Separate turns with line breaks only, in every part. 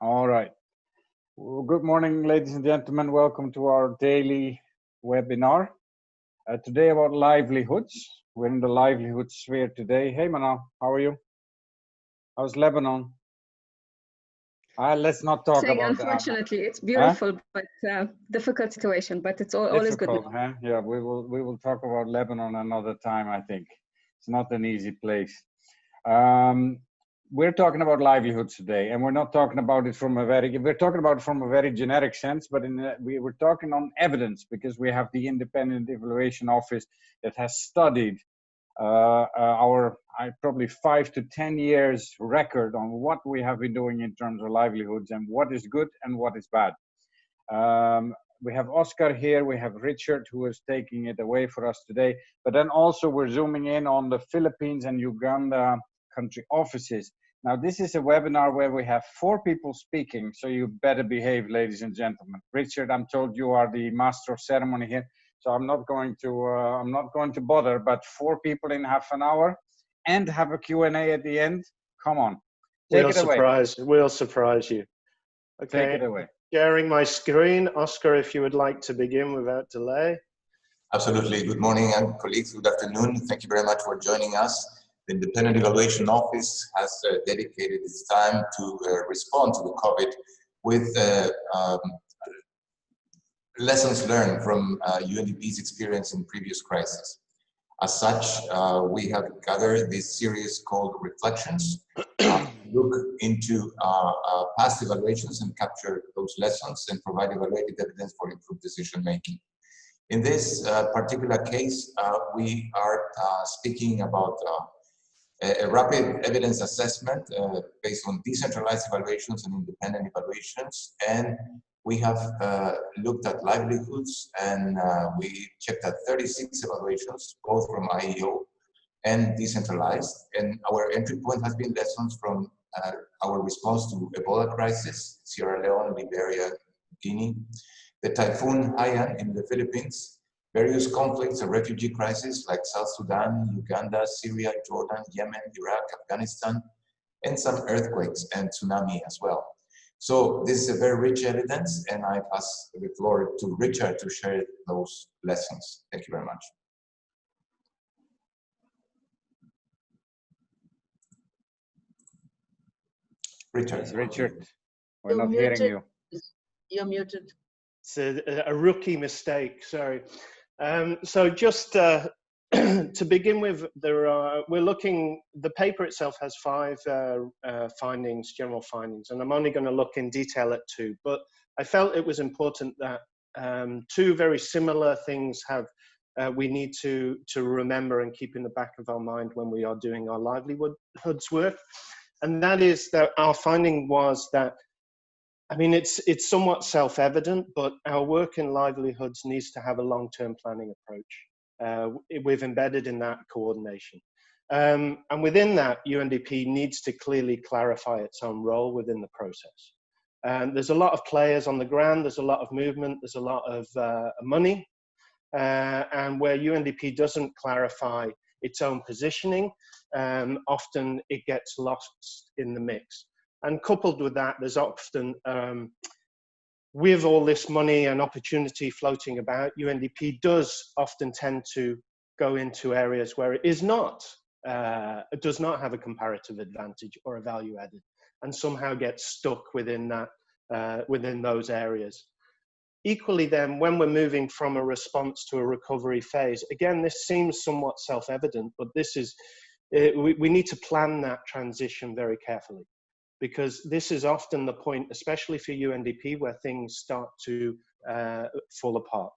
All right. Well, good morning, ladies and gentlemen. Welcome to our daily webinar. Today about livelihoods. We're in the livelihood sphere today. Hey, Mana, how are you? How's Lebanon? Let's not talk about that.
Unfortunately, it's beautiful, but difficult situation. But it's all is good.
Huh? Yeah, we will talk about Lebanon another time. I think it's not an easy place. We're talking about livelihoods today, and we're not talking about it from a very generic sense, but we're talking on evidence, because we have the Independent Evaluation Office that has studied our probably 5 to 10 years record on what we have been doing in terms of livelihoods and what is good and what is bad. We have Oscar here, we have Richard, who is taking it away for us today, but then also we're zooming in on the Philippines and Uganda country offices. Now, this is a webinar where we have 4 people speaking, so you better behave, ladies and gentlemen. Richard, I'm told you are the master of ceremony here, so I'm not going to bother, but 4 people in half an hour and have a Q&A at the end. Come on, take it away.
We'll surprise you. Okay.
Take it away.
Sharing my screen. Oscar, if you would like to begin without delay.
Absolutely. Good morning, and colleagues. Good afternoon. Thank you very much for joining us. The Independent Evaluation Office has dedicated its time to respond to the COVID with lessons learned from UNDP's experience in previous crises. As such, we have gathered this series called Reflections, look into past evaluations and capture those lessons and provide evaluated evidence for improved decision making. In this particular case, we are speaking about a rapid evidence assessment based on decentralized evaluations and independent evaluations, and we have looked at livelihoods, and we checked at 36 evaluations, both from IEO and decentralized. And our entry point has been lessons from our response to Ebola crisis, Sierra Leone, Liberia, Guinea, the Typhoon Haiyan in the Philippines, various conflicts and refugee crises like South Sudan, Uganda, Syria, Jordan, Yemen, Iraq, Afghanistan, and some earthquakes and tsunami as well. So this is a very rich evidence, and I pass the floor to Richard to share those lessons. Thank you very much.
Richard, we're not hearing you.
You're muted.
It's a rookie mistake, sorry. So just to begin with, the paper itself has 5 findings, general findings, and I'm only going to look in detail at 2, but I felt it was important that 2 very similar things we need to remember and keep in the back of our mind when we are doing our livelihoods work. And that is that our finding was that, I mean, it's somewhat self-evident, but our work in livelihoods needs to have a long-term planning approach. We've embedded in that coordination. And within that, UNDP needs to clearly clarify its own role within the process. There's a lot of players on the ground, there's a lot of movement, there's a lot of money, and where UNDP doesn't clarify its own positioning, often it gets lost in the mix. And coupled with that, there's often, with all this money and opportunity floating about, UNDP does often tend to go into areas where it is not, it does not have a comparative advantage or a value added, and somehow gets stuck within that, within those areas. Equally then, when we're moving from a response to a recovery phase, again, this seems somewhat self-evident, but this is, we need to plan that transition very carefully, because this is often the point, especially for UNDP, where things start to fall apart.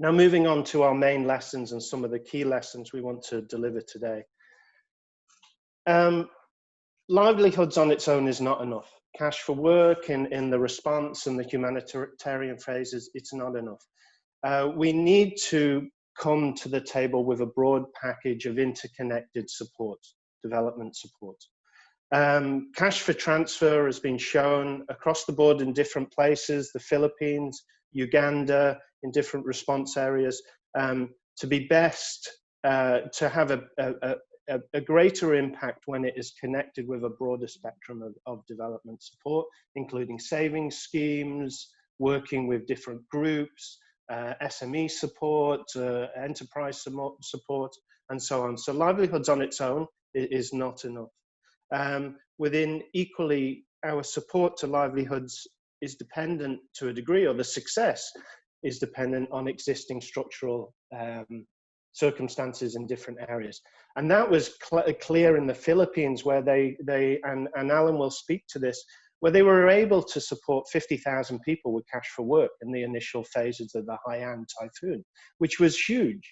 Now, moving on to our main lessons and some of the key lessons we want to deliver today. Livelihoods on its own is not enough. Cash for work in the response and the humanitarian phases, it's not enough. We need to come to the table with a broad package of interconnected support, development support. Cash for transfer has been shown across the board in different places, the Philippines, Uganda, in different response areas, to be best, to have a greater impact when it is connected with a broader spectrum of development support, including savings schemes, working with different groups, SME support, enterprise support, and so on. So livelihoods on its own is not enough. Within equally, our support to livelihoods is dependent to a degree, or the success is dependent on existing structural circumstances in different areas. And that was clear in the Philippines, where and Alan will speak to this, where they were able to support 50,000 people with cash for work in the initial phases of the Haiyan typhoon, which was huge.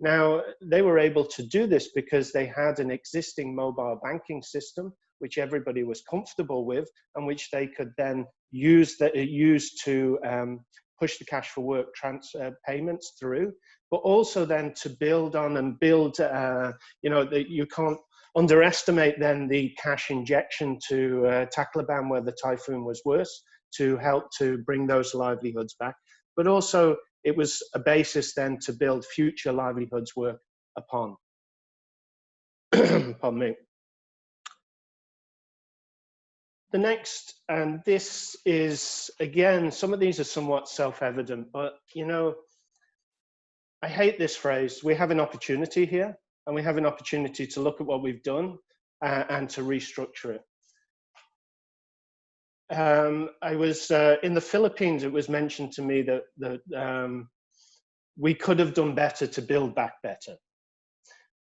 Now, they were able to do this because they had an existing mobile banking system, which everybody was comfortable with, and which they could then use to push the cash for work payments through, but also then to build on and build, you can't underestimate then the cash injection to Tacloban, where the typhoon was worse, to help to bring those livelihoods back. But also it was a basis then to build future livelihoods work upon. Pardon me. The next, and this is, again, some of these are somewhat self-evident, but, you know, I hate this phrase. We have an opportunity here, and we have an opportunity to look at what we've done and to restructure it. I was in the Philippines. It was mentioned to me that we could have done better to build back better.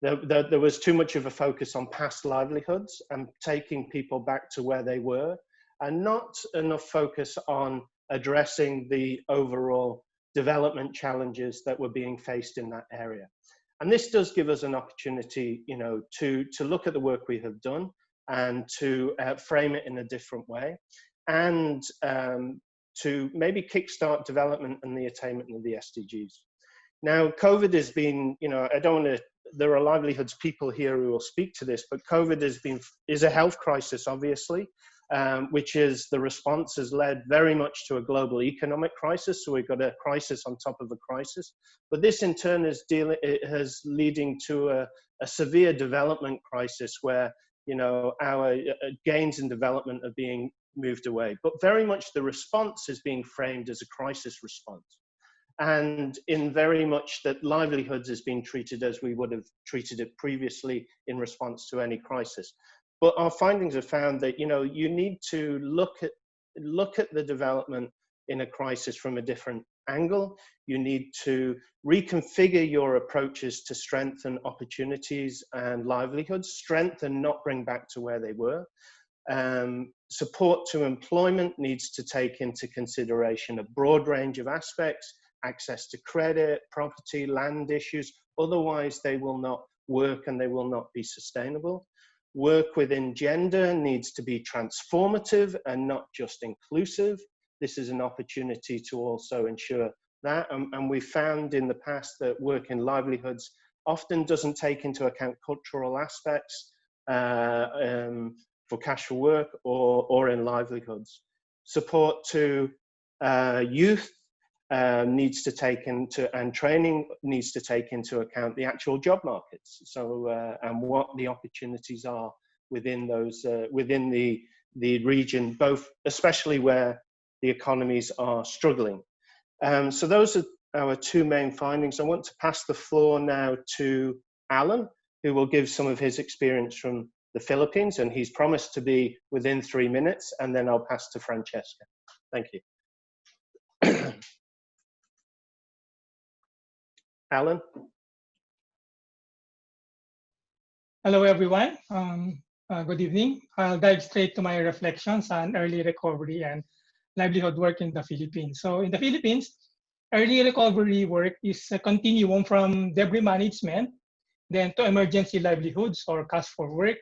There was too much of a focus on past livelihoods and taking people back to where they were, and not enough focus on addressing the overall development challenges that were being faced in that area. And this does give us an opportunity, you know, to look at the work we have done and to frame it in a different way, and to maybe kickstart development and the attainment of the SDGs. Now, COVID has been, you know, I don't want to, there are livelihoods people here who will speak to this, but COVID is a health crisis, obviously, which is, the response has led very much to a global economic crisis. So we've got a crisis on top of a crisis, but this in turn is leading to a severe development crisis where, you know, our gains in development are being moved away, but very much the response is being framed as a crisis response. And in very much that livelihoods is being treated as we would have treated it previously in response to any crisis. But our findings have found that, you know, you need to look at the development in a crisis from a different angle. You need to reconfigure your approaches to strengthen opportunities and livelihoods, strengthen, not bring back to where they were. Support to employment needs to take into consideration a broad range of aspects, access to credit, property, land issues. Otherwise, they will not work and they will not be sustainable. Work within gender needs to be transformative and not just inclusive. This is an opportunity to also ensure that. And we found in the past that work in livelihoods often doesn't take into account cultural aspects for cash for work or in livelihoods. Support to youth needs to take into, and training needs to take into account the actual job markets. So, and what the opportunities are within those, within the region, both, especially where the economies are struggling. So those are our two main findings. I want to pass the floor now to Alan, who will give some of his experience from the Philippines, and he's promised to be within 3 minutes, and then I'll pass to Francesca. Thank you. Alan?
Hello, everyone. Good evening. I'll dive straight to my reflections on early recovery and livelihood work in the Philippines. So in the Philippines, early recovery work is a continuum from debris management, then to emergency livelihoods or cash for work,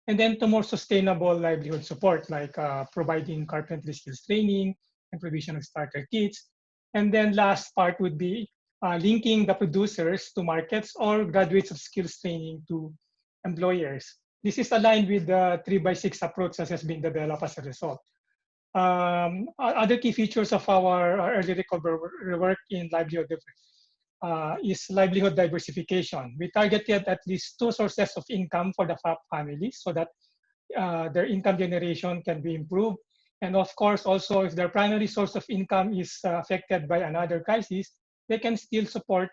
and then to more sustainable livelihood support, like providing carpentry skills training and provision of starter kits. And then last part would be linking the producers to markets or graduates of skills training to employers. This is aligned with the 3x6 approach that has been developed as a result. Other key features of our early recovery work in livelihood is livelihood diversification. We targeted at least 2 sources of income for the families so that their income generation can be improved. And of course, also if their primary source of income is affected by another crisis, they can still support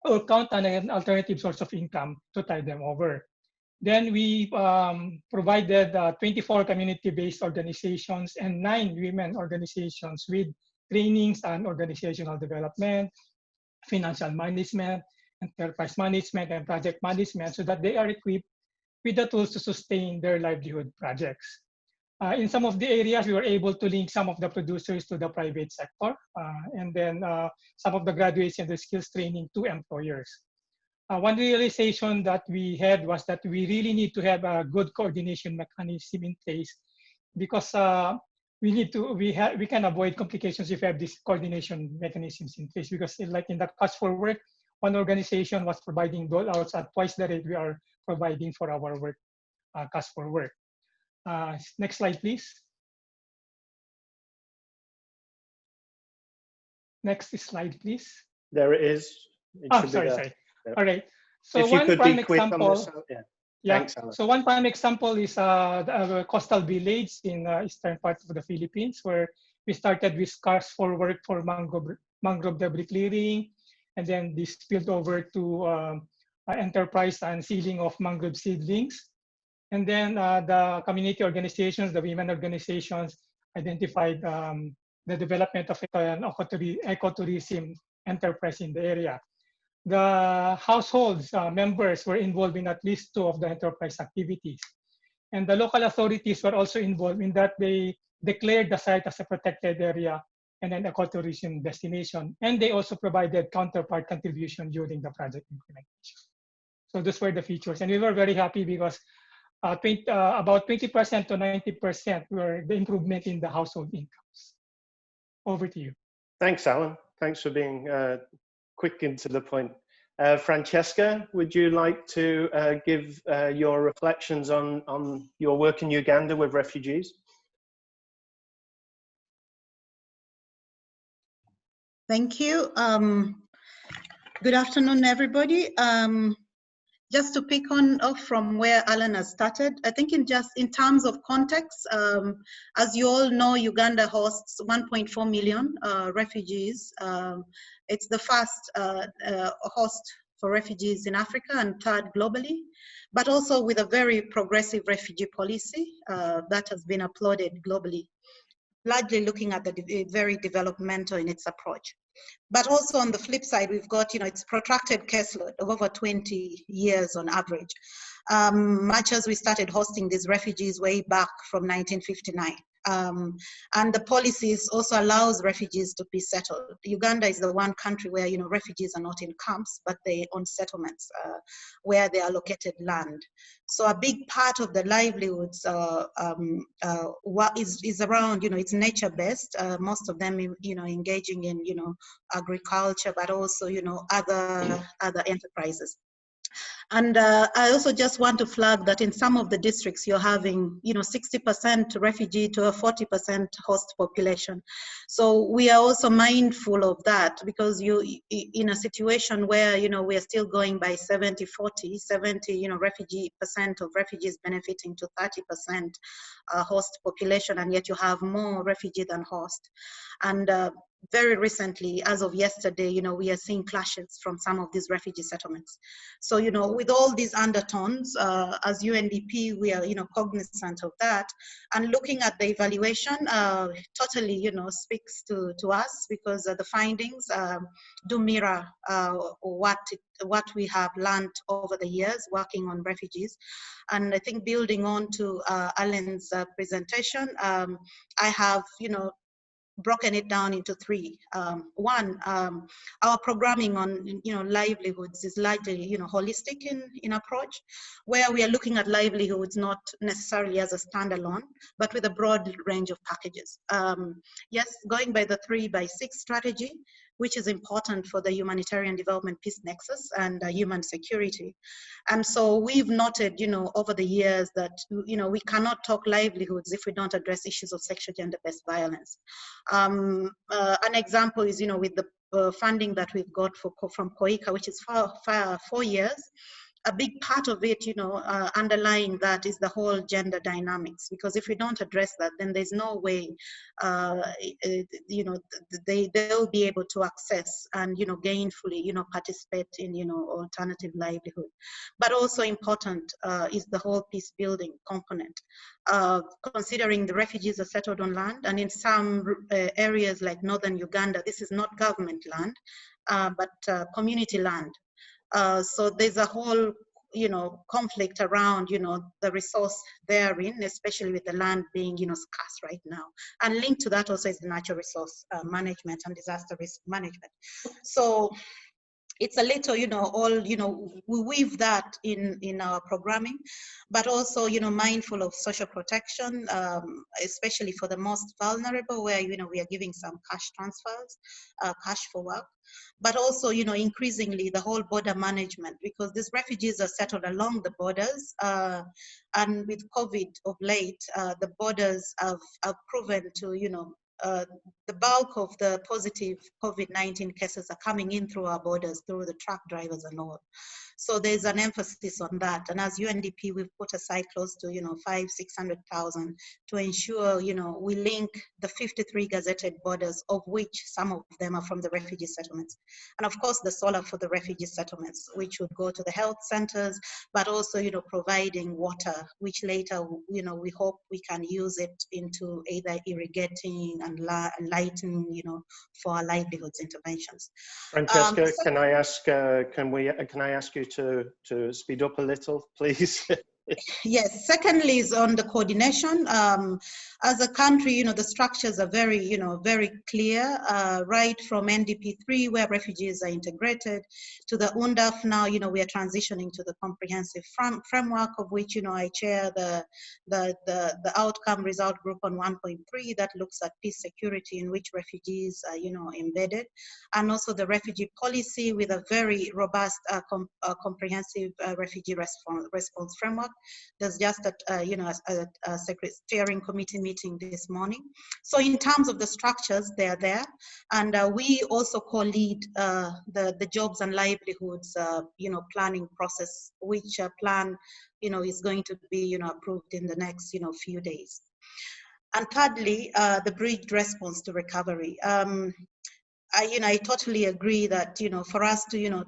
or count on an alternative source of income to tide them over. Then we provided 24 community-based organizations and 9 women organizations with trainings on organizational development, financial management, enterprise management, and project management so that they are equipped with the tools to sustain their livelihood projects. In some of the areas, we were able to link some of the producers to the private sector, and then some of the graduates and the skills training to employers. One realization that we had was that we really need to have a good coordination mechanism in place because we can avoid complications if we have these coordination mechanisms in place. Because like in the Cost for Work, one organization was providing doles at twice the rate we are providing for our work, Cost for Work. Next slide, please. Next slide, please.
There it is.
Sorry.
Yeah.
All right. So
if you
one
could
prime
be quick
example.
on this, yeah. Thanks, Alan.
So one prime example is the coastal village in eastern part of the Philippines, where we started with Cost for Work for mangrove debris clearing, and then this spilled over to enterprise and seeding of mangrove seedlings. And then the community organizations, the women organizations, identified the development of an ecotourism enterprise in the area. The households members were involved in at least 2 of the enterprise activities. And the local authorities were also involved in that they declared the site as a protected area and an ecotourism destination. And they also provided counterpart contribution during the project implementation. So those were the features. And we were very happy because about 20% to 90% were the improvement in the household incomes. Over to you.
Thanks, Alan. Thanks for being quick and to the point. Francesca, would you like to give your reflections on your work in Uganda with refugees?
Thank you. Good afternoon, everybody. Just to pick off from where Alan has started, I think in terms of context, as you all know, Uganda hosts 1.4 million refugees. It's the first host for refugees in Africa and 3rd globally, but also with a very progressive refugee policy that has been applauded globally, largely looking at the very developmental in its approach. But also on the flip side, we've got, its protracted caseload of over 20 years on average. Much as we started hosting these refugees way back from 1959. And the policies also allows refugees to be settled. Uganda is the one country where, refugees are not in camps, but they're on settlements where they are located land. So a big part of the livelihoods is around, it's nature-based. Most of them, engaging in, agriculture, but also, other enterprises. And I also just want to flag that in some of the districts, you're having, 60% refugee to a 40% host population. So we are also mindful of that because in a situation where, we are still going by 70-40, 70, percent of refugees benefiting to 30% host population, and yet you have more refugee than host. And very recently, as of yesterday, we are seeing clashes from some of these refugee settlements. So, with all these undertones, as UNDP, we are, cognizant of that. And looking at the evaluation, totally, speaks to us because the findings do mirror what we have learned over the years working on refugees. And I think building on to Alan's presentation, I have, broken it down into 3. One, our programming on livelihoods is largely holistic in approach, where we are looking at livelihoods not necessarily as a standalone, but with a broad range of packages. Yes, going by the 3x6 strategy, which is important for the humanitarian development peace nexus and human security. And so we've noted, over the years that, we cannot talk livelihoods if we don't address issues of sexual gender-based violence. An example is, with the funding that we've got from COICA, which is 4 years. A big part of it, underlying that is the whole gender dynamics, because if we don't address that, then there's no way, they'll be able to access and, gainfully, participate in, alternative livelihood. But also important is the whole peace building component. Considering the refugees are settled on land, and in some areas like northern Uganda, this is not government land, but community land. So there's a whole, conflict around, the resource therein, especially with the land being, scarce right now. And linked to that also is the natural resource management and disaster risk management. So it's a little, we weave that in our programming, but also, mindful of social protection, especially for the most vulnerable, where, we are giving some cash transfers, cash for work, but also, increasingly the whole border management, because these refugees are settled along the borders, and with COVID of late, the borders have proven to, the bulk of the positive COVID-19 cases are coming in through our borders, through the truck drivers and all. So there's an emphasis on that. And as UNDP, we've put aside close to, 500,000-600,000 to ensure, we link the 53 gazetted borders, of which some of them are from the refugee settlements. And of course, the solar for the refugee settlements, which would go to the health centers, but also, providing water, which later, we hope we can use it into either irrigating and lighting, for our livelihoods interventions.
Francesca, can I ask? Can I ask you to speed up a little, please?
Yes. Secondly is on the coordination. As a country, the structures are very, very clear, right from NDP 3, where refugees are integrated, to the UNDP now, we are transitioning to the comprehensive framework, of which, I chair the outcome result group on 1.3 that looks at peace security, in which refugees are, embedded, and also the refugee policy with a very robust, comprehensive refugee response framework. There's just a steering committee meeting this morning. So in terms of the structures, they are there, and we also co-lead the jobs and livelihoods, planning process, which plan, is going to be, approved in the next, few days. And thirdly, the bridged response to recovery. I totally agree that, for us to,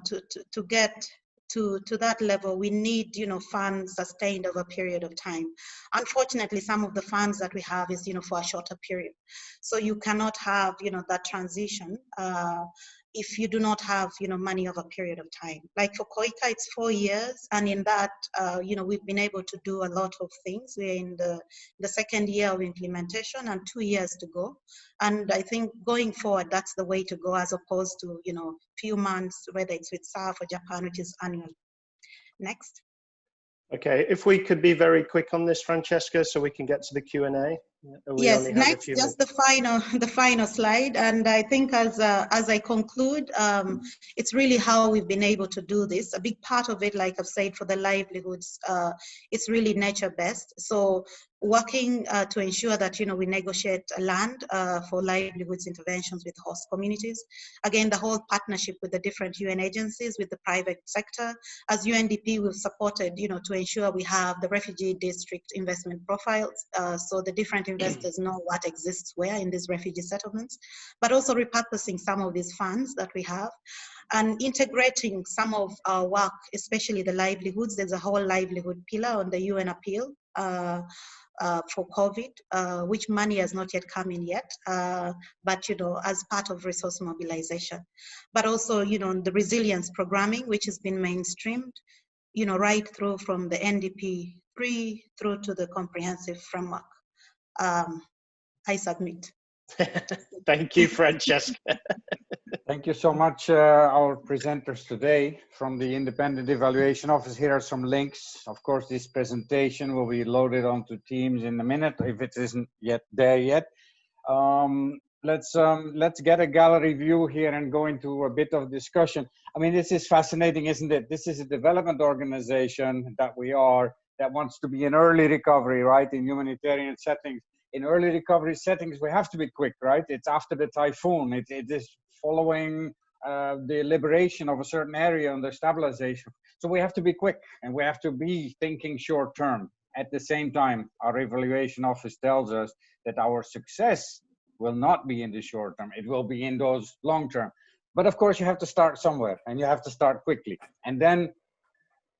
to get to that level, we need, funds sustained over a period of time. Unfortunately, some of the funds that we have is, for a shorter period. So you cannot have, that transition if you do not have, money over a period of time. Like for COICA, it's 4 years. And in that, we've been able to do a lot of things. We're in the second year of implementation and 2 years to go. And I think going forward, that's the way to go, as opposed to, few months, whether it's with SAF or Japan, which is annual. Next.
Okay, if we could be very quick on this, Francesca, so we can get to the Q&A.
Yes, next, just the final slide. And I think as I conclude, it's really how we've been able to do this. A big part of it, like I've said, for the livelihoods, it's really nature-based. So working to ensure that, we negotiate land for livelihoods interventions with host communities. Again, the whole partnership with the different UN agencies, with the private sector. As UNDP, we've supported, to ensure we have the refugee district investment profiles, so the different investors know what exists where in these refugee settlements, but also repurposing some of these funds that we have and integrating some of our work, especially the livelihoods. There's a whole livelihood pillar on the UN appeal for COVID, which money has not yet come in yet, but, as part of resource mobilization. But also, the resilience programming, which has been mainstreamed, right through from the NDP 3 through to the comprehensive framework. I submit.
Thank you, Francesca.
Thank you so much, our presenters today from the Independent Evaluation Office. Here are some links. Of course, this presentation will be loaded onto Teams in a minute if it isn't yet there yet. Let's get a gallery view here and go into a bit of discussion. I mean, this is fascinating, isn't it? This is a development organization that we are, that wants to be in early recovery, right, in humanitarian settings. in early recovery settings, we have to be quick, right? It's after the typhoon. It is following the liberation of a certain area and the stabilization. So we have to be quick, and we have to be thinking short term. At the same time, our evaluation office tells us that our success will not be in the short term. It will be in those long term. But of course, you have to start somewhere, and you have to start quickly. And then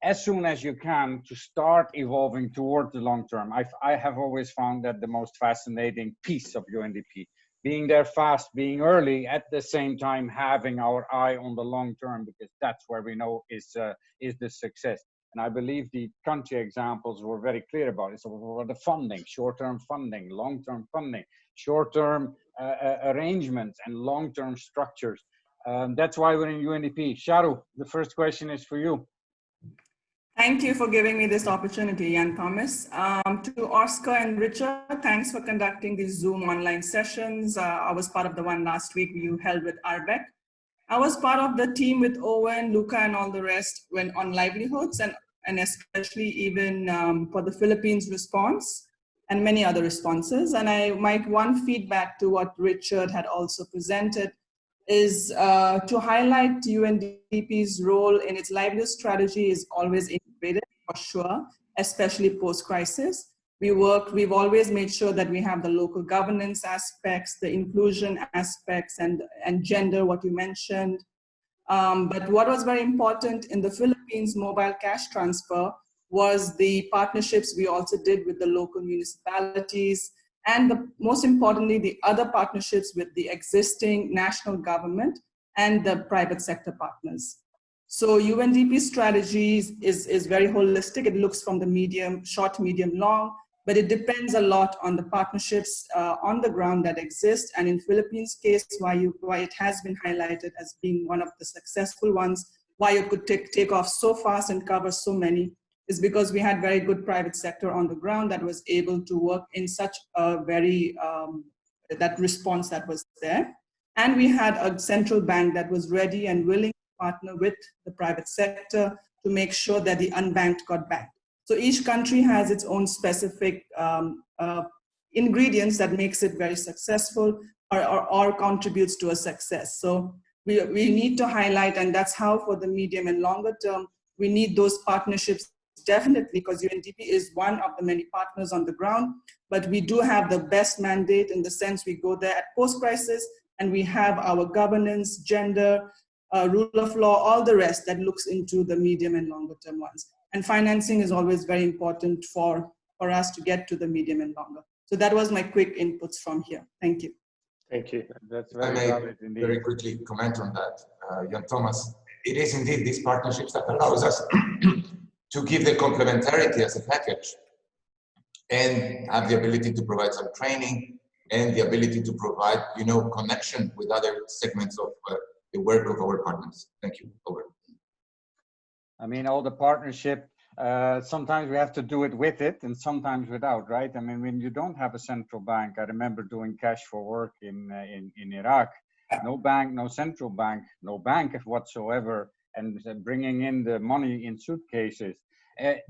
as soon as you can, to start evolving toward the long term. I have always found that the most fascinating piece of UNDP, being there fast, being early, at the same time having our eye on the long term, because that's where we know is the success. And I believe the country examples were very clear about it. So the funding, short-term funding, long-term funding, short-term arrangements, and long-term structures. That's why we're in UNDP. Sharu, the first question is for you.
Thank you for giving me this opportunity, Jan Thomas. To Oscar and Richard, thanks for conducting these Zoom online sessions. I was part of the one last week you held with Arbeck. I was part of the team with Owen, Luca, and all the rest when on livelihoods, and especially even for the Philippines response and many other responses. And my one feedback to what Richard had also presented is to highlight UNDP's role in its livelihood strategy is always integrated for sure, especially post-crisis. We've always made sure that we have the local governance aspects, the inclusion aspects, and gender, what you mentioned. But what was very important in the Philippines mobile cash transfer was the partnerships we also did with the local municipalities, and most importantly, the other partnerships with the existing national government and the private sector partners. So UNDP strategies is very holistic. It looks from the medium, short, medium, long, but it depends a lot on the partnerships on the ground that exist. And in Philippines case, why it has been highlighted as being one of the successful ones, why it could take off so fast and cover so many, is because we had very good private sector on the ground that was able to work in such a very, that response that was there. And we had a central bank that was ready and willing to partner with the private sector to make sure that the unbanked got banked. So each country has its own specific ingredients that makes it very successful or contributes to a success. So we need to highlight, and that's how for the medium and longer term, we need those partnerships. Definitely, because UNDP is one of the many partners on the ground, but we do have the best mandate in the sense we go there at post-crisis, and we have our governance, gender, rule of law, all the rest that looks into the medium and longer term ones. And financing is always very important for us to get to the medium and longer. So that was my quick inputs from here. Thank you.
Thank you.
That's very valid indeed.
Very quickly comment on that, Jan Thomas. It is indeed these partnerships that allows us to give the complementarity as a package and have the ability to provide some training and the ability to provide, connection with other segments of the work of our partners. Thank you. Over.
I mean, all the partnership, sometimes we have to do it with it and sometimes without, right? I mean, when you don't have a central bank, I remember doing cash for work in Iraq, no bank, no central bank, no bank whatsoever, and bringing in the money in suitcases.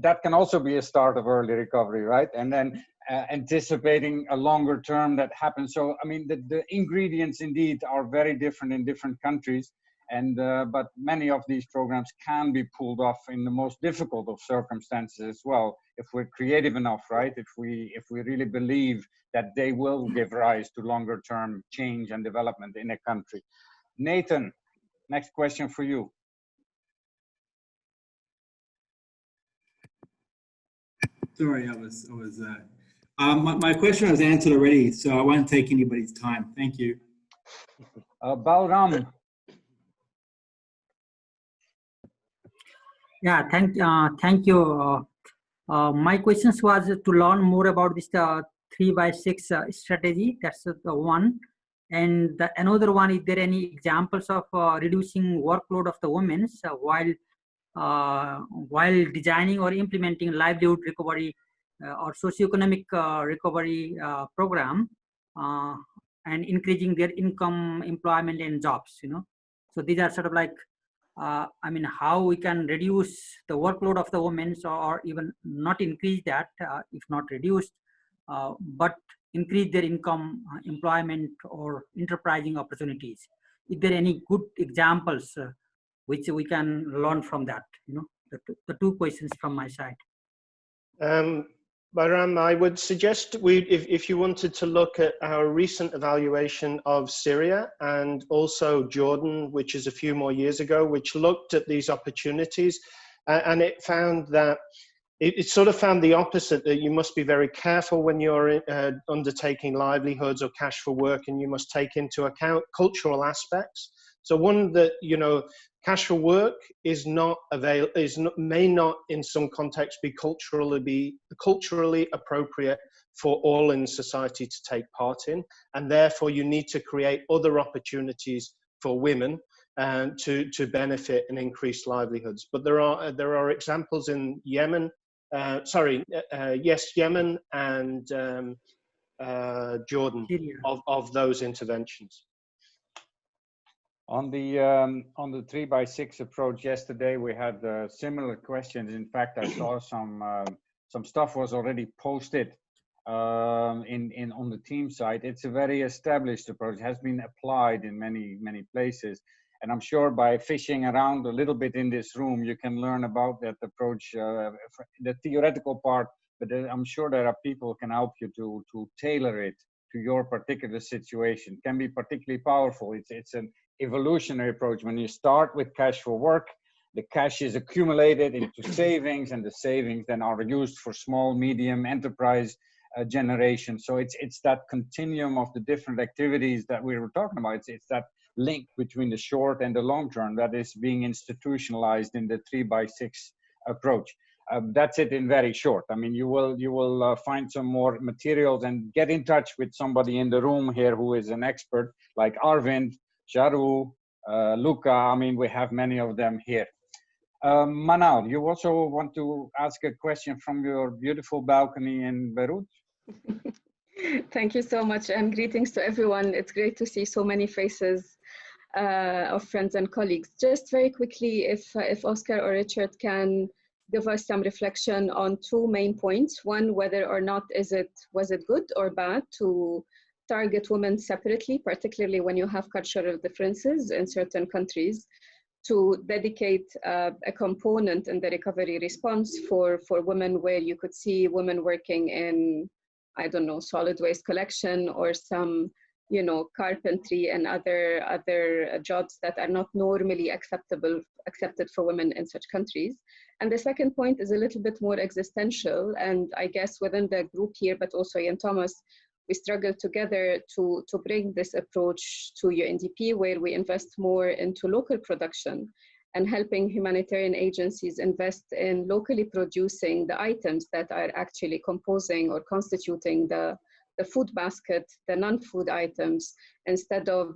That can also be a start of early recovery, right? And then anticipating a longer term that happens. So, I mean, the ingredients indeed are very different in different countries. And but many of these programs can be pulled off in the most difficult of circumstances as well, if we're creative enough, right? If we really believe that they will give rise to longer term change and development in a country. Nathan, next question for you.
Sorry, my question was answered already, so I won't take anybody's time. Thank you.
Balram.
Yeah, thank you. My questions was to learn more about this 3x6 strategy. That's the one. And another one, is there any examples of reducing workload of the women while designing or implementing livelihood recovery or socioeconomic recovery program and increasing their income, employment, and jobs? So these are sort of like, I mean, how we can reduce the workload of the women, or even not increase that, if not reduced, but increase their income, employment, or enterprising opportunities? Is there any good examples which we can learn from that? The two questions from my side.
Bahram, I would suggest if you wanted to look at our recent evaluation of Syria and also Jordan, which is a few more years ago, which looked at these opportunities, and it found that it sort of found the opposite, that you must be very careful when you're undertaking livelihoods or cash for work, and you must take into account cultural aspects. So one that, cash for work is may not in some contexts be culturally appropriate for all in society to take part in, and therefore you need to create other opportunities for women to benefit and increase livelihoods. But there are examples in Yemen, Yemen and Jordan of those interventions.
On the 3x6 approach, yesterday we had similar questions. In fact, I saw some stuff was already posted on the team site. It's a very established approach. It has been applied in many places, and I'm sure by fishing around a little bit in this room, you can learn about that approach, the theoretical part. But I'm sure there are people who can help you to tailor it to your particular situation. It can be particularly powerful. It's an evolutionary approach. When you start with cash for work, the cash is accumulated into savings, and the savings then are used for small, medium enterprise generation. So it's that continuum of the different activities that we were talking about. It's that link between the short and the long term that is being institutionalized in the 3x6 approach. That's it in very short. I mean, you will find some more materials and get in touch with somebody in the room here who is an expert, like Arvind, Charu, Luca. I mean, we have many of them here. Manal, you also want to ask a question from your beautiful balcony in Beirut?
Thank you so much, and greetings to everyone. It's great to see so many faces of friends and colleagues. Just very quickly, if Oscar or Richard can give us some reflection on two main points. One, whether or not was it good or bad to target women separately, particularly when you have cultural differences in certain countries, to dedicate a component in the recovery response for women, where you could see women working in, I don't know, solid waste collection or some, carpentry and other jobs that are not normally accepted for women in such countries. And the second point is a little bit more existential, and I guess within the group here, but also Ian Thomas, we struggle together to bring this approach to UNDP, where we invest more into local production and helping humanitarian agencies invest in locally producing the items that are actually composing or constituting the food basket, the non-food items, instead of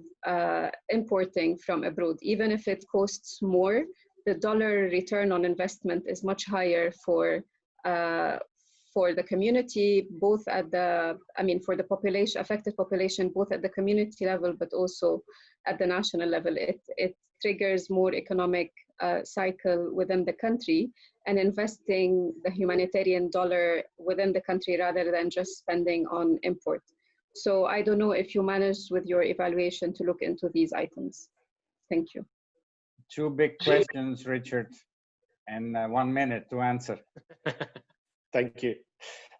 importing from abroad. Even if it costs more, the dollar return on investment is much higher for the community, both at for the population, affected population, both at the community level, but also at the national level. It triggers more economic cycle within the country, and investing the humanitarian dollar within the country rather than just spending on import. So I don't know if you managed with your evaluation to look into these items. Thank you.
Two big questions, Richard, and 1 minute to answer.
Thank you.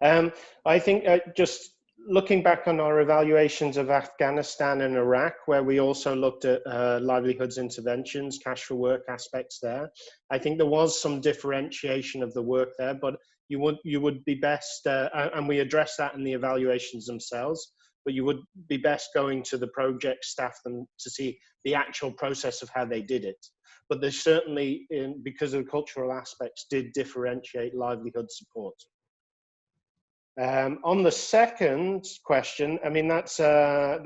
I think just looking back on our evaluations of Afghanistan and Iraq, where we also looked at livelihoods interventions, cash for work aspects there, I think there was some differentiation of the work there, but you would be best, and we addressed that in the evaluations themselves, but you would be best going to the project staff to see the actual process of how they did it. But they certainly, because of the cultural aspects, did differentiate livelihood support. On the second question, I mean, that's an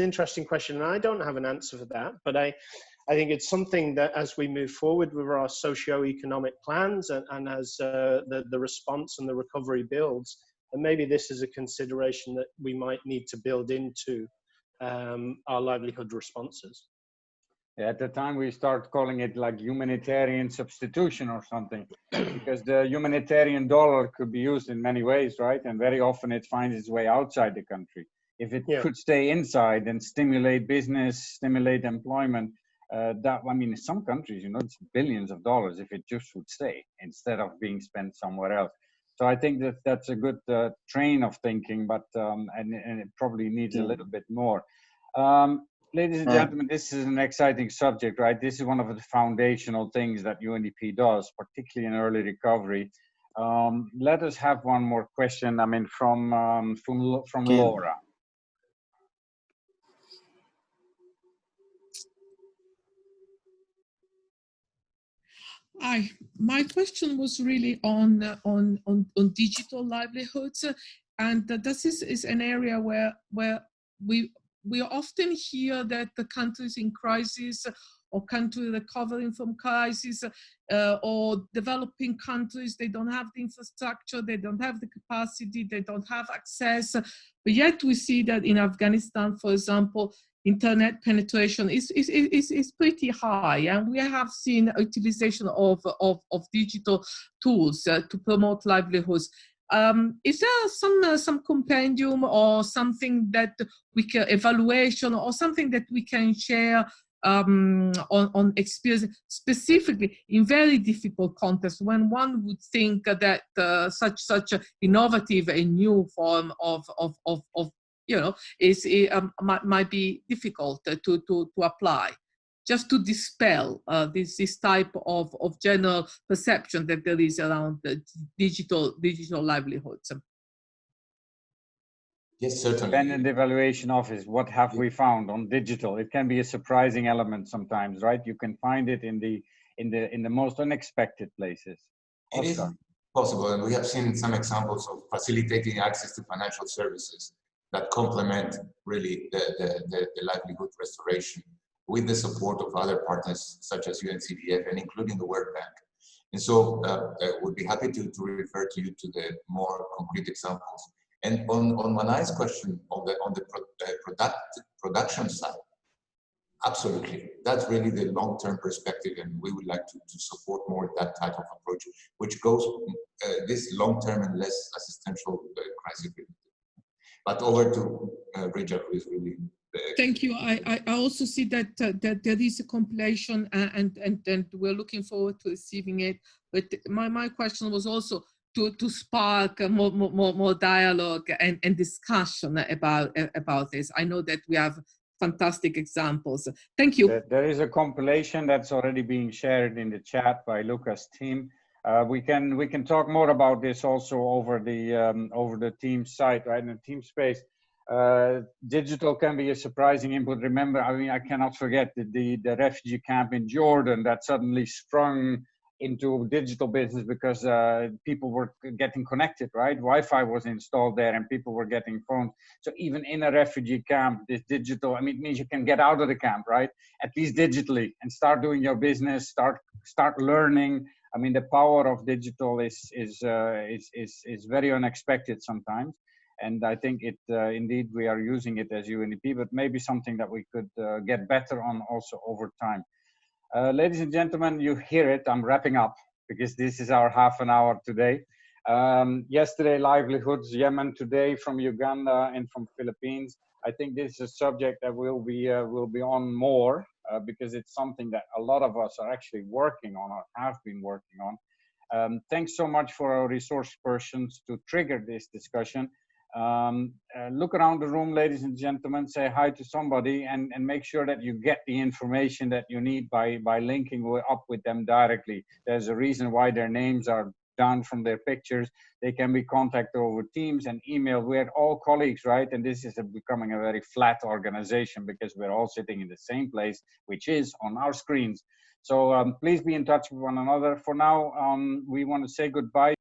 interesting question, and I don't have an answer for that, but I think it's something that as we move forward with our socio-economic plans and as the response and the recovery builds, and maybe this is a consideration that we might need to build into our livelihood responses.
At the time, we start calling it like humanitarian substitution or something, because the humanitarian dollar could be used in many ways, right? And very often it finds its way outside the country. If it could stay inside and stimulate business, stimulate employment, that, I mean, in some countries, you know, it's billions of dollars if it just would stay instead of being spent somewhere else. So I think that that's a good train of thinking, but and it probably needs a little bit more. Ladies and gentlemen, this is an exciting subject, right? This is one of the foundational things that UNDP does, particularly in early recovery. Let us have one more question. I mean, from Laura.
Hi, my question was really on digital livelihoods, and this is an area where we often hear that the countries in crisis or countries recovering from crisis or developing countries, they don't have the infrastructure, they don't have the capacity, they don't have access, but yet we see that in Afghanistan, for example, internet penetration is pretty high, and we have seen utilization of digital tools to promote livelihoods. Is there some compendium or something that we can evaluation or something that we can share on experience, specifically in very difficult contexts when one would think that such an innovative and new form of you know, might be difficult to apply, just to dispel this type of general perception that there is around the digital livelihoods.
Yes, certainly.
Independent Evaluation Office, what have we found on digital? It can be a surprising element sometimes, right? You can find it in the most unexpected places.
It is possible, and we have seen some examples of facilitating access to financial services that complement really the livelihood restoration with the support of other partners such as UNCDF and including the World Bank. And so we'd be happy to refer to you to the more concrete examples. And on Manai's question on the production side, absolutely. That's really the long-term perspective, and we would like to support more that type of approach, which goes this long-term and less assistential crisis. But over to Richard, who is really.
Thank you. I also see that that there is a compilation, and we're looking forward to receiving it. But my question was also to spark more dialogue and discussion about this. I know that we have fantastic examples. Thank you.
There is a compilation that's already being shared in the chat by Luca's team. We can talk more about this also over the team site, right, in the team space. Digital can be a surprising input. Remember, I mean, I cannot forget the refugee camp in Jordan that suddenly sprung into digital business because people were getting connected, right? Wi-Fi was installed there and people were getting phones. So even in a refugee camp, this digital, I mean, it means you can get out of the camp, right? At least digitally, and start doing your business, start learning. I mean, the power of digital is very unexpected sometimes. And I think indeed we are using it as UNDP, but maybe something that we could get better on also over time. Ladies and gentlemen, you hear it, I'm wrapping up because this is our half an hour today. Yesterday, livelihoods, Yemen, today from Uganda and from Philippines. I think this is a subject that will be on more because it's something that a lot of us are actually working on or have been working on. Thanks so much for our resource persons to trigger this discussion. Look around the room, ladies and gentlemen, say hi to somebody and make sure that you get the information that you need by linking up with them directly. There's a reason why their names are down from their pictures. They can be contacted over Teams and email. We're all colleagues, right? And this is becoming a very flat organization because we're all sitting in the same place, which is on our screens. So please be in touch with one another. For now, we want to say goodbye.